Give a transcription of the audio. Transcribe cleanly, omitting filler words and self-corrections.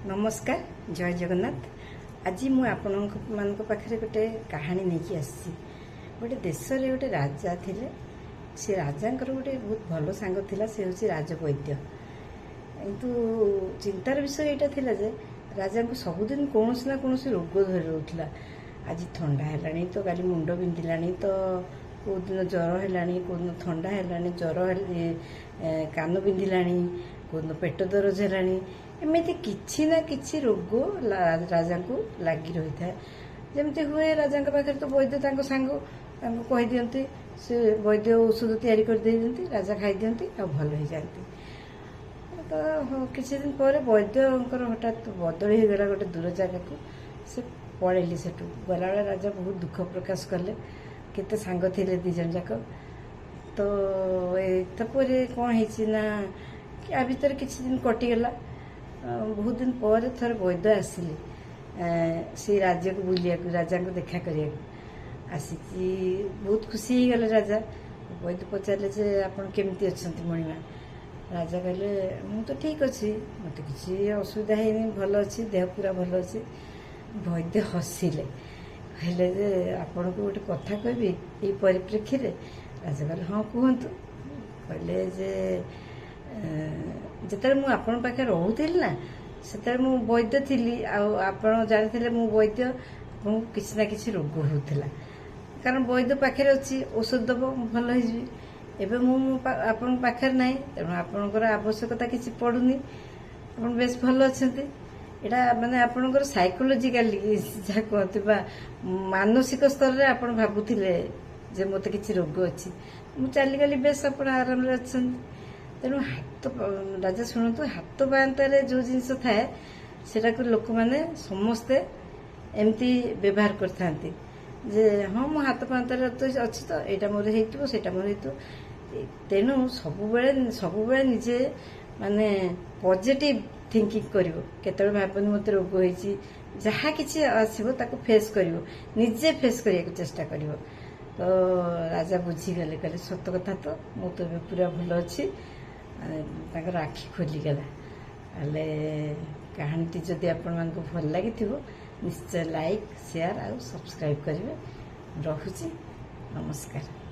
नमस्कार जय जगन्नाथ। आज मु आपण पाखे गोटे कहानी नहीं आसी। गोटे देश रे गोटे राजा थिले। से राजा गोटे बहुत भल सांग थिला। से हूँ राजवैद्य। किंतु चिंतार विषय यहाँ थिला जे राजा को सबुदिन कौन ना कौन रोग धरी रोला। आज थंडा है तो काली मुंड बिंधिला तो कौ दिन ज्वर है कौन थंडा है ज्वर कान बिंधिला कौन पेट दरज है एमती किसी ना किसी रोग राजा को लगी रही था। जमती हुए राजा पाखे तो वैद्य सांग कही दिखती से वैद्य औषध तैयारी कर दे दिखती राजा खाई दिखती आ भल हो जाती। तो किसी दिन पर वैद्य हठात बदल हो गला गोटे दूर जगह को से पलैली से गला राजा बहुत दुख प्रकाश कले। केते सांग थे दी जन जाक। तो तापर कौन है आ भर किसी दिन कटिगला। बहुत दिन पर थर वैद्य आसिले से राज्य को बुलिया राजा को देखा करिया आसिकी बहुत खुशी हो गले। राजा वैद्य पचारे जे आपण केमती अछंती मणिमा। राजा कहले मु तो ठीक अच्छी मत किसी असुविधा है भल अच्छी देह पूरा भल अच्छी। वैद्य हसिले कहले जे आपण को गोटे कथा कहबी ये परिप्रेक्षी रे। राजा कहले हाँ कहतु। कहले जे जिते मुझे पाखे रोली ना से वैद्य थी आपण जानी मु वैद्य आपको किसी ना किसी रोग होता कारण वैद्य पाखे अच्छी औषध दब भल हो आपन पाखे ना तेणु आपणकर आवश्यकता किसी पड़ूनी आप बेस भल अच्छा यहाँ मानने आपणकर साइकोलोजिकाली जहाँ कहते मानसिक स्तर में आप भावुले जे मत कि रोग अच्छी मुझे चलीगली बेस आप आराम अच्छा। तेणु हाथ राजा शुणु हाथ बांतारे जो जिनस थाए सेटा को लोक माने समस्ते एमती व्यवहार करथांती जे हाँ मो हाथ बांतारे अच्छी तो यहाँ मोर होटा मोर हो। तेणु सबुबले निजे माने पॉजिटिव थिंकिंग करिवो। केतबे भाबनी मते रोग होईची जहाँ किसी आसीबो ताको फेस करिवो निजे फेस करिया को चेष्टा करिवो। तो राजा बुझीगले कहले सत कथा तो मु तो पूरा भल अच्छी। आखि खोलीगला। कहानी जदि आपण भल लगी निश्चय लाइक शेयर और सब्सक्राइब करेंगे। रखुची नमस्कार।